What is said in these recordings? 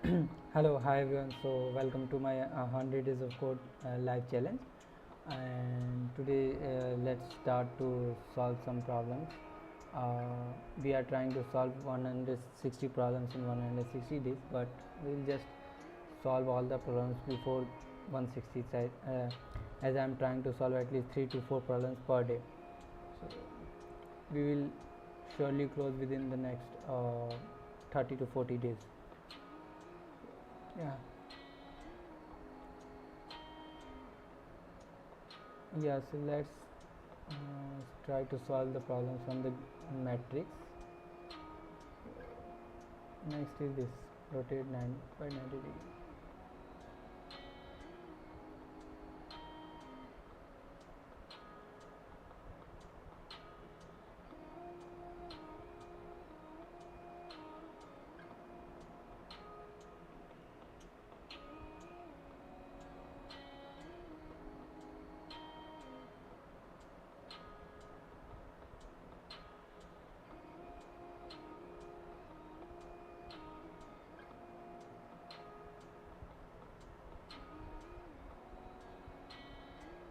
Hello, hi everyone. So welcome to my 100 days of code live challenge. And today let's start to solve some problems. We are trying to solve 160 problems in 160 days, but we'll just solve all the problems before 160 as I'm trying to solve at least 3 to 4 problems per day. So we will surely close within the next 30 to 40 days. Yeah. So let's try to solve the problem from the matrix. Next is this, rotate 9 by 90 degrees.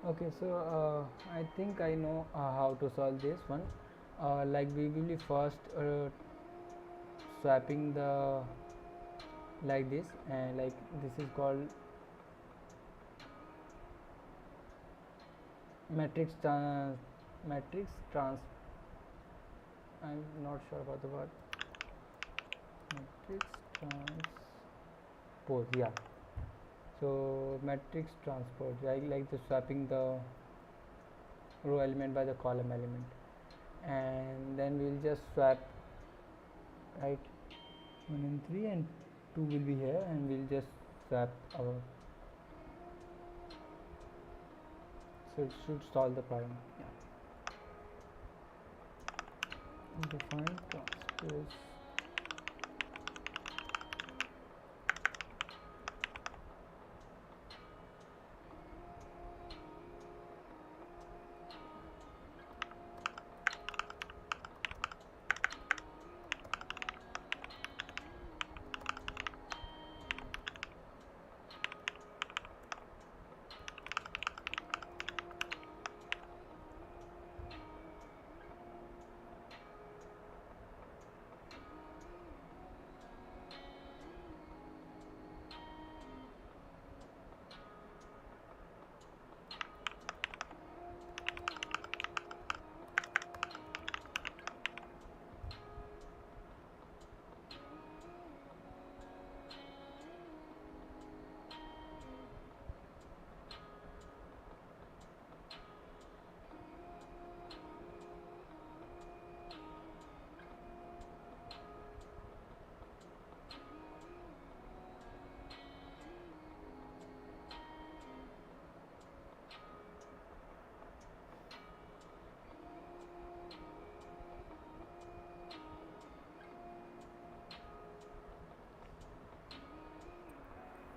Okay, so I think I know how to solve this one. Like we will be first swapping the like this, and like this is called matrix trans. I'm not sure about the word. Matrix transpose. Yeah. So matrix transpose, like the swapping the row element by the column element, and then we'll just swap, right, 1 and 3 and 2 will be here, and we'll just swap our, so it should solve the problem. Yeah. Define transpose.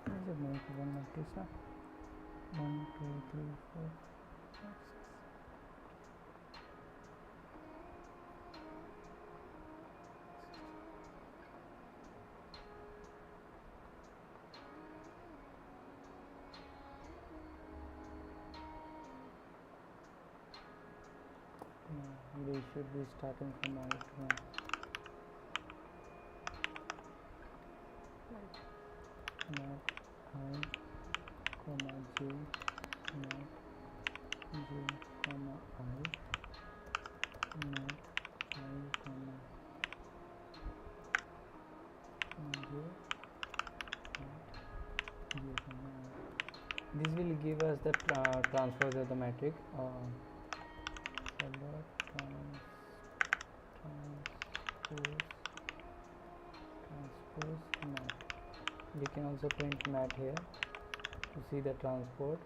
Is it make one matrix now? 1 2 3 4 5 6. We should be starting from out one. Not I, comma j, not j, comma I, not I, comma j, not j, comma I. This will give us the transpose of the matrix. Transpose mat. We can also print mat here to see the transport.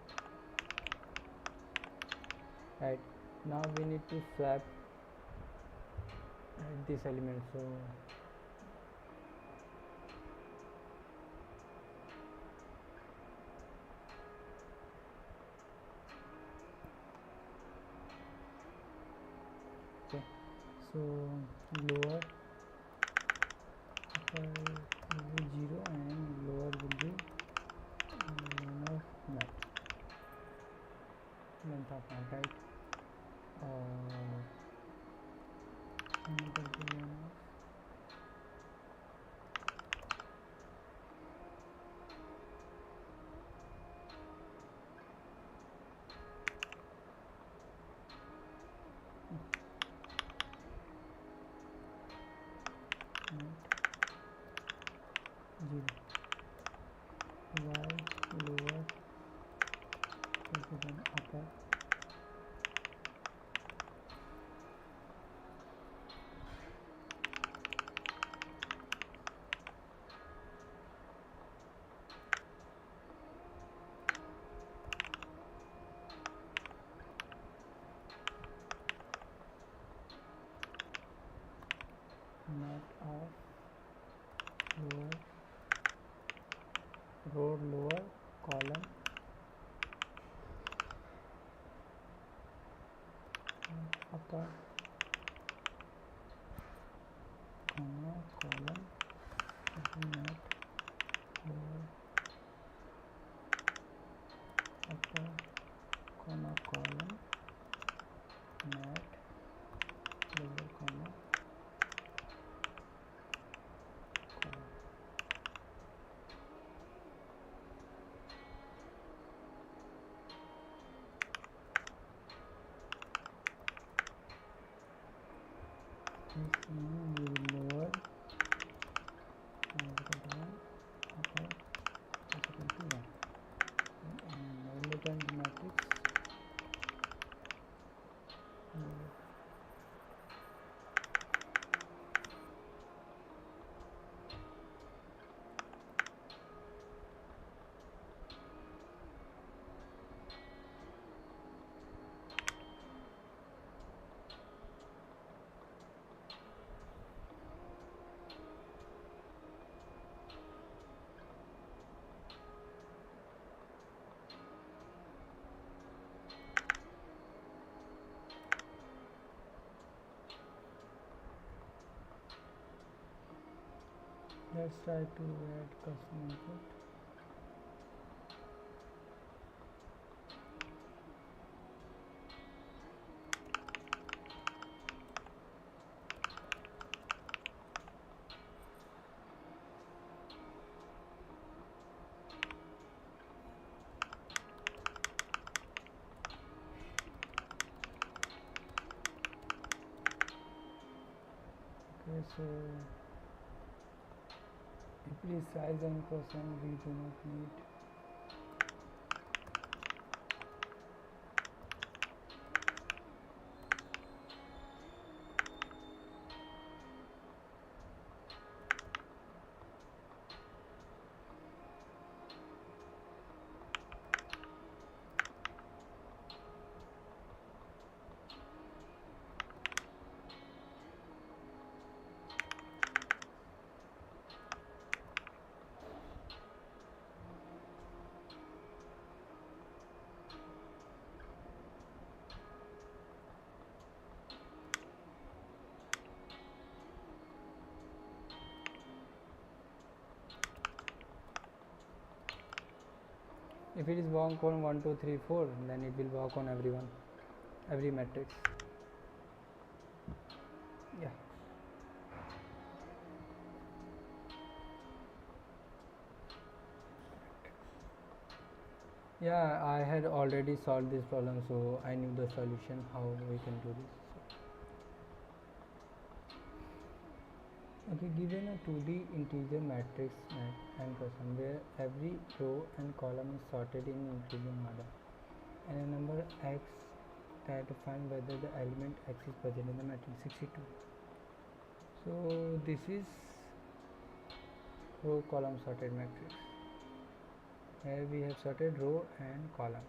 Right, now we need to swap this element, so okay, so lower 0 and 0, while lower greater than upper net of lower row lower column upper comma column net lower upper comma column net lower comma column. This will lower upper is equal to 1 and look at the matrix. Let's try to add custom input. Okay, so please size and percent we do not need. If it is work on 1 2 3 4, then it will work on every matrix. Yeah. Yeah, I had already solved this problem, so I knew the solution how we can do this. Okay, given a 2D integer matrix and custom where every row and column is sorted in increasing order, and a number x, try to find whether the element x is present in the matrix 62. So this is row column sorted matrix. Here we have sorted row and column.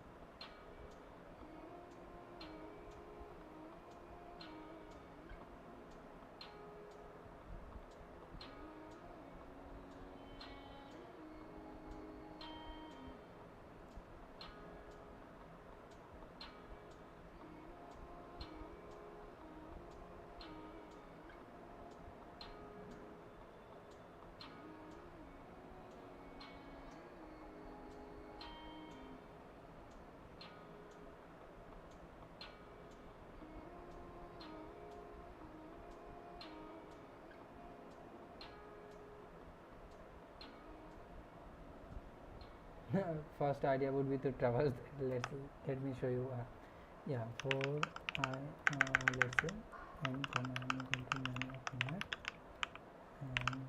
First idea would be to traverse. Let me show you. Yeah, for let's say n comma n equal to n of net and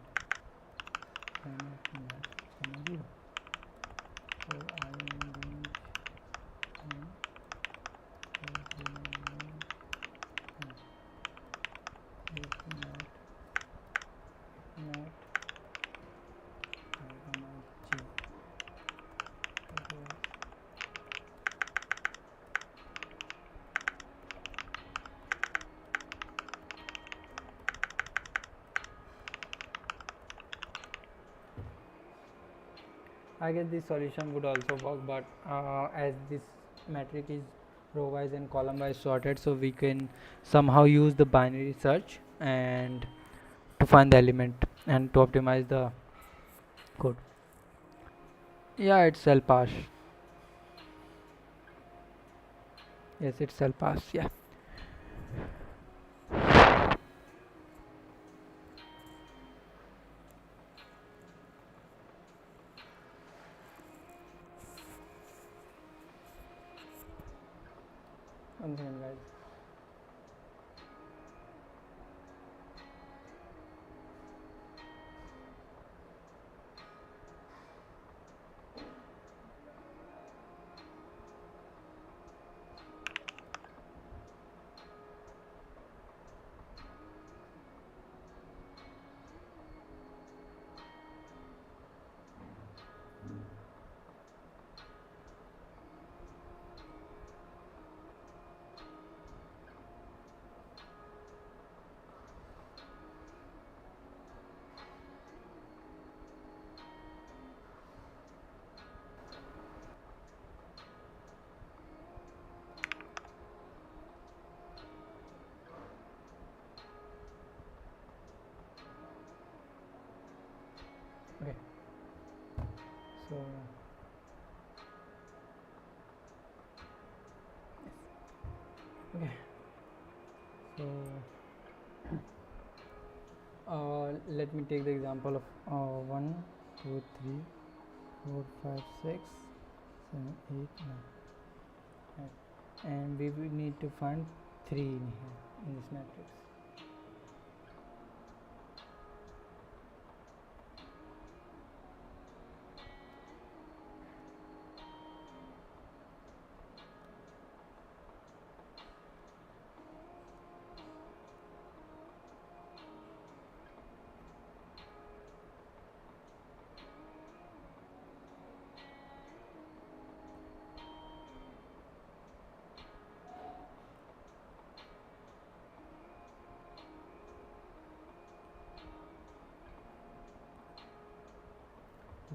n of I guess this solution would also work, but as this metric is row wise and column wise sorted, so we can somehow use the binary search and to find the element and to optimize the code. Yeah, it's cell pass. Yes, it's cell pass. Yeah. One second, guys. Okay. So okay. So let me take the example of 1, 2, 3, 4, 5, 6, 7, 8, 9. Right. And we will need to find 3 in here in this matrix.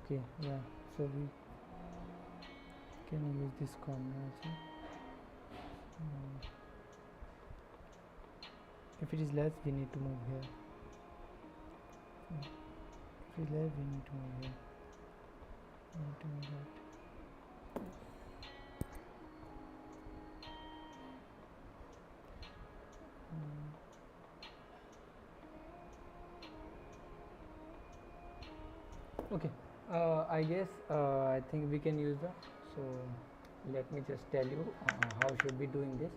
Okay, yeah, so we can use this corner also. If it is less, we need to move here. If it is less, we need to move here. We need to move that. Okay, I guess I think we can use the, so let me just tell you how should be doing this.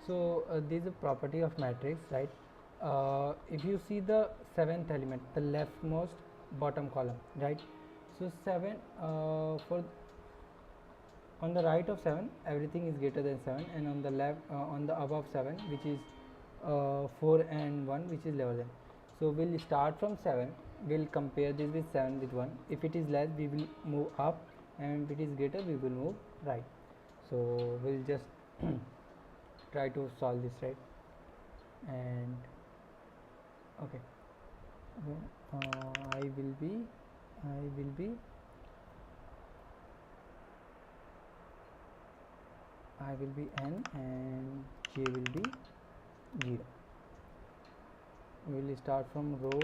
So this is a property of matrix, right? If you see the 7th element, the leftmost bottom column, right? So 7 for on the right of 7 everything is greater than 7, and on the left on the above 7, which is 4 and 1, which is lower than. So we'll start from 7, we'll compare this with 7 with 1. If it is less, we will move up, and if it is greater, we will move right. So we'll just try to solve this, right? And okay, I will be n and j will be 0. We will start from row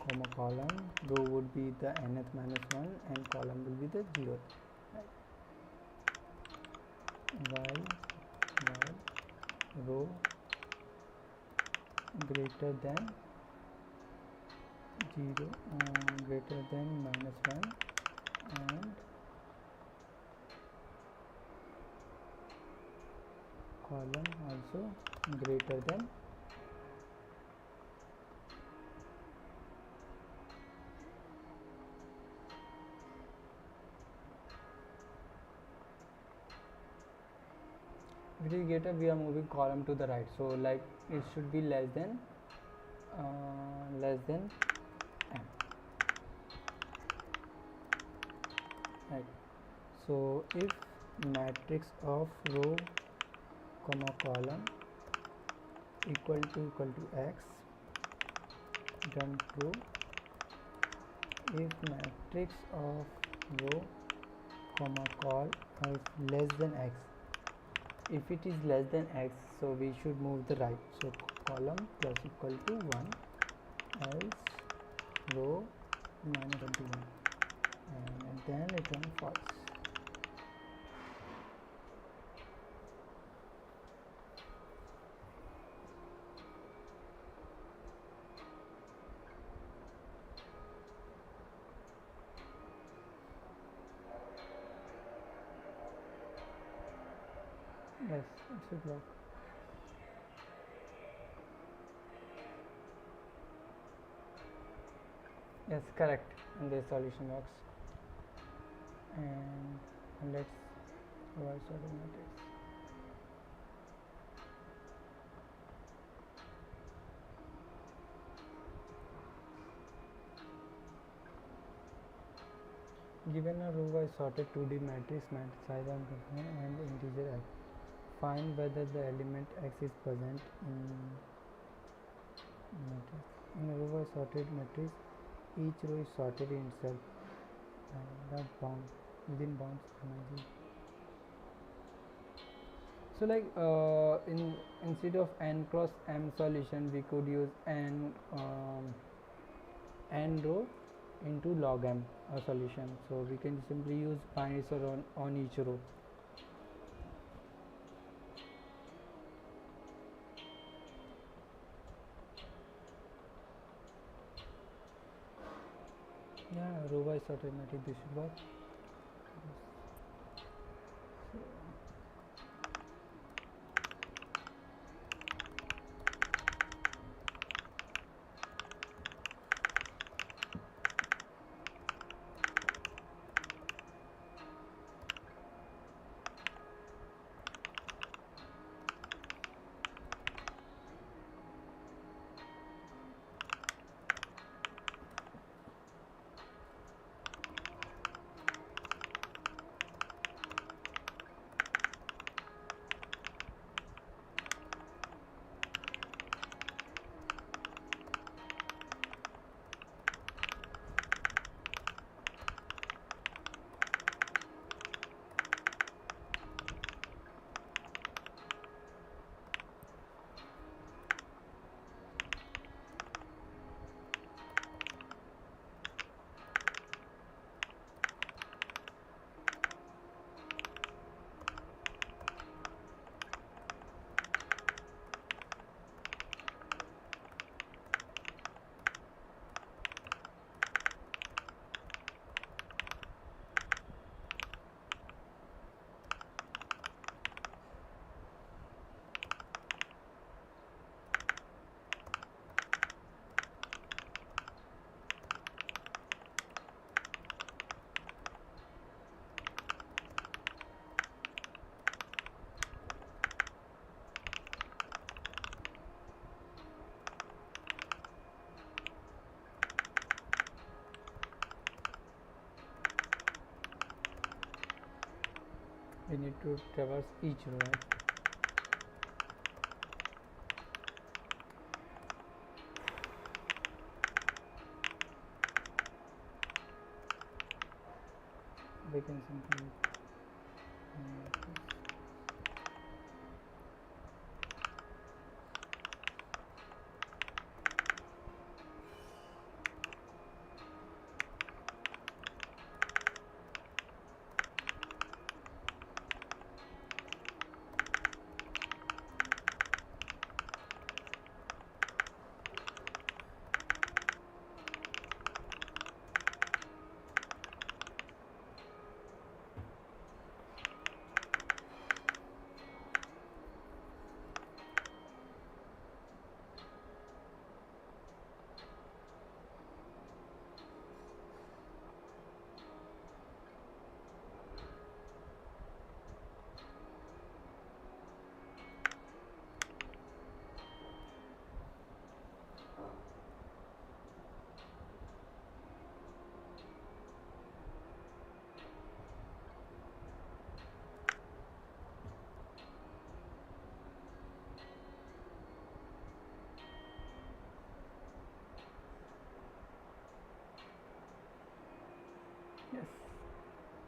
comma column. Row would be the nth minus 1 and column will be the 0th, right? While row greater than 0 greater than minus 1 and column also greater than if it is greater, we are moving column to the right, so like it should be less than m, right? So if matrix of row comma column equal to x, then true, if matrix of row comma col is less than x. If it is less than x, so we should move the right. So column plus equal to 1, else row minus equal to 1, and then return false. Yes, it should work. Yes, correct, and the solution works. And let's provide sorted matrix. Given a row by sorted 2D matrix size and integer x, find whether the element x is present in matrix. In a row by sorted matrix, each row is sorted in itself and within bounds energy. So like instead of n cross m solution, we could use n row into log m solution. So we can simply use binary sort on each row. Yeah, row by sorted matrix, this should work. We need to traverse each row, right? We can simply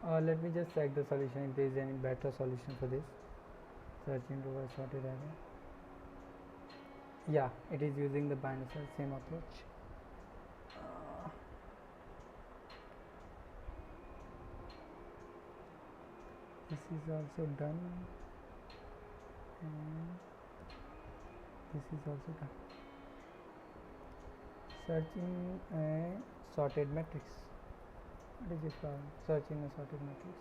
Let me just check the solution if there is any better solution for this. Searching to a sorted array. Yeah, it is using the binary search, same approach. This is also done, and this is also done. Searching a sorted matrix. What is this problem? Searching a sorted matrix.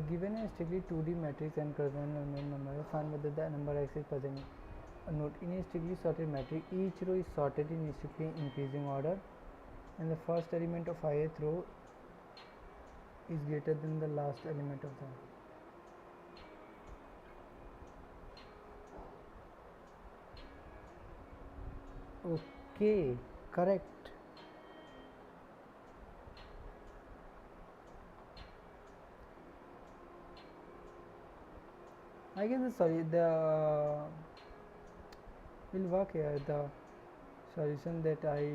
Given a strictly 2D matrix and corresponding unknown number, find whether the number x is present. Note, in a strictly sorted matrix, each row is sorted in strictly increasing order, and the first element of ith row is greater than the last element of the. Okay, correct. I guess the will work here. The solution that I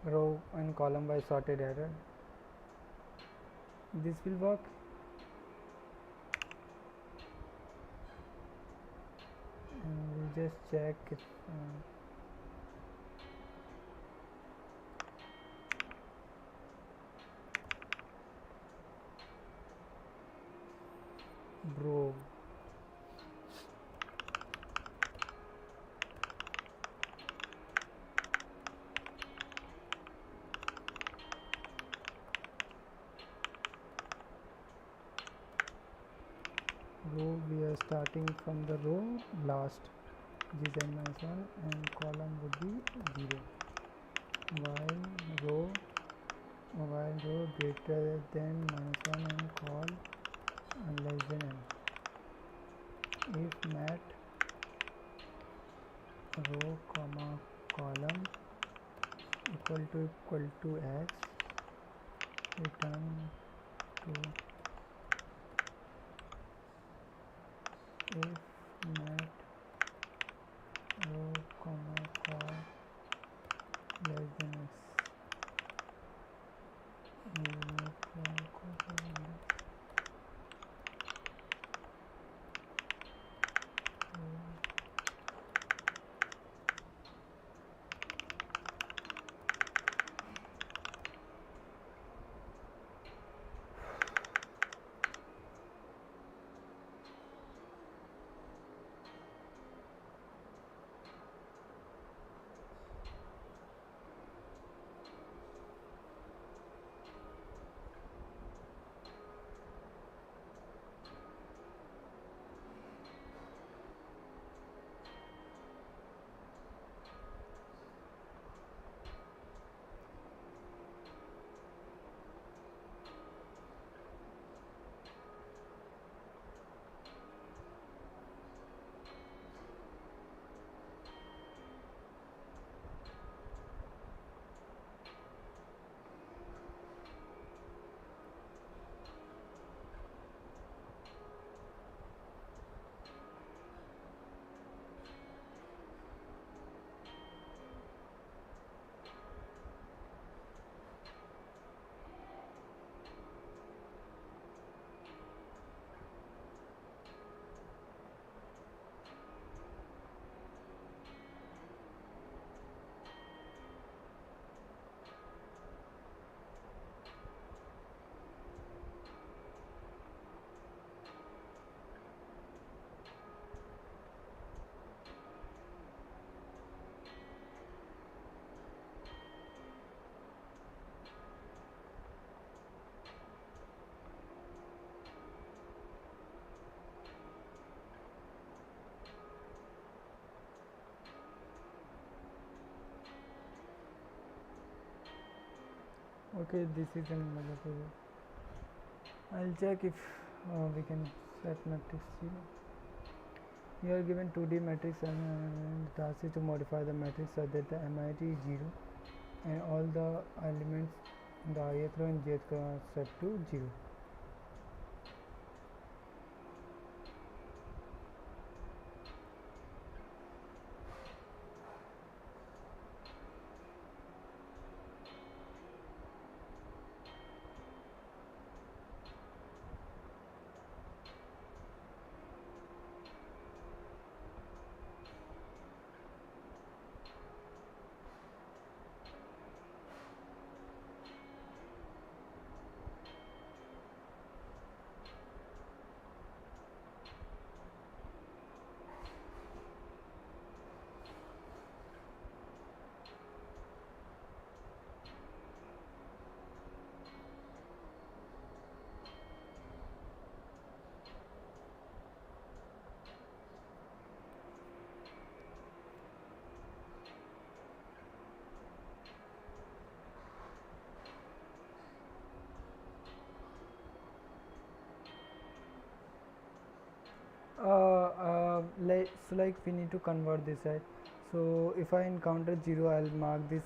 row and column by sorted error, this will work. And we'll just check if bro. Row, we are starting from the row last, which is n-1, and column would be 0. While row greater than -1 and call less than n. If mat row comma column equal to x, return to. If mat row comma call less than x, okay, this is an image. I'll check if we can set matrix 0. You are given 2D matrix and the task is to modify the matrix so that the MIT is 0 and all the elements in the ith row and jth row are set to 0. like we need to convert this, right? So if I encounter 0, I'll mark this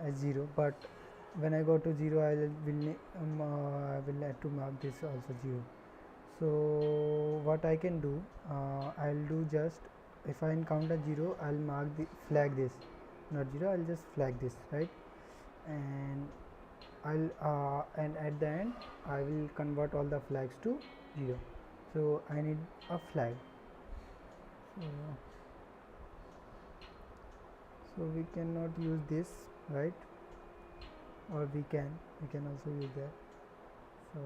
as 0, but when I go to 0, I will have to mark this also 0. So what I can do, I'll do just, if I encounter 0, I'll mark the flag this, not 0, I'll just flag this, right? And and at the end I will convert all the flags to 0. So I need a flag. So we cannot use this, right? Or we can also use that. So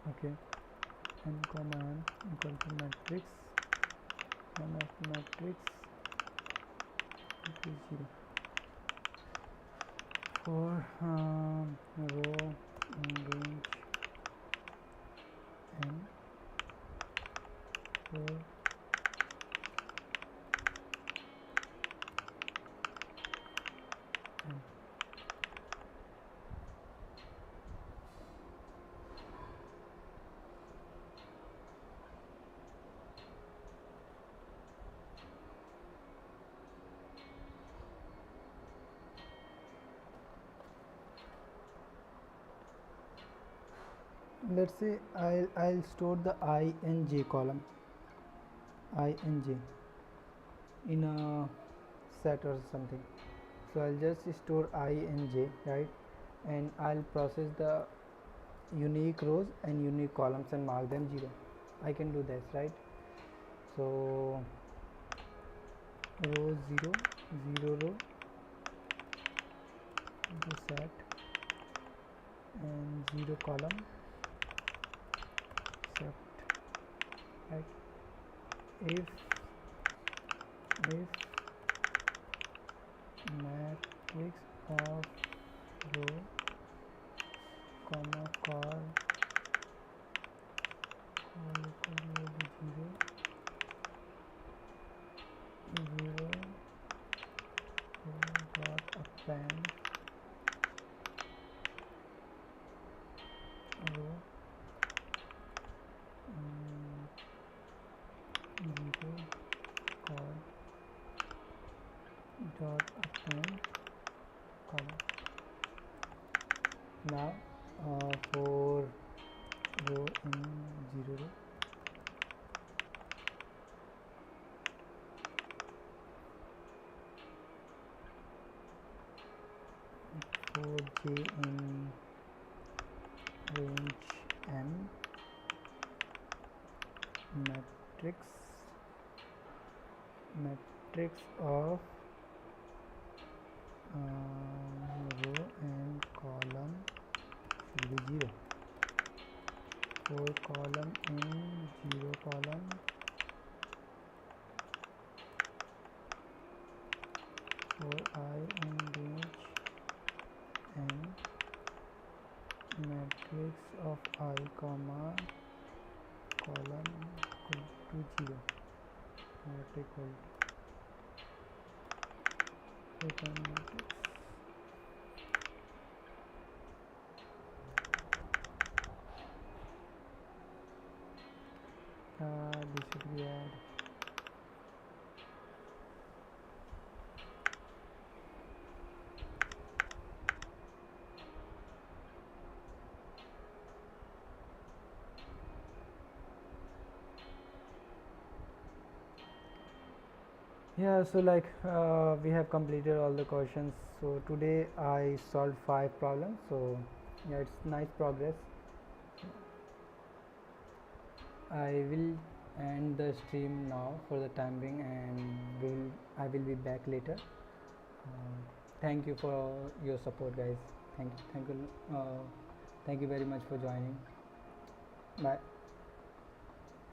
okay, n comma n equal to matrix n of matrix equals 0 for row in range n for n. Let's say I'll store the I and j column, I and j in a set or something. So I'll just store I and j, right? And I'll process the unique rows and unique columns and mark them 0. I can do this, right? So row 0, 0 row, the set, and 0 column, set, right? If matrix of row comma call equal to 0, 0 dot append row 0 call dot append column. Now for row in 0 row, for j in range n, matrix of row and column should be 0. For column in 0 column, for I in range n, matrix of I comma column equal to 0, not equal to open matrix. This should be add. Yeah, so like we have completed all the questions. So today I solved 5 problems. So yeah, it's nice progress. I will end the stream now for the time being, and I will be back later. Thank you for your support, guys. Thank you very much for joining. Bye.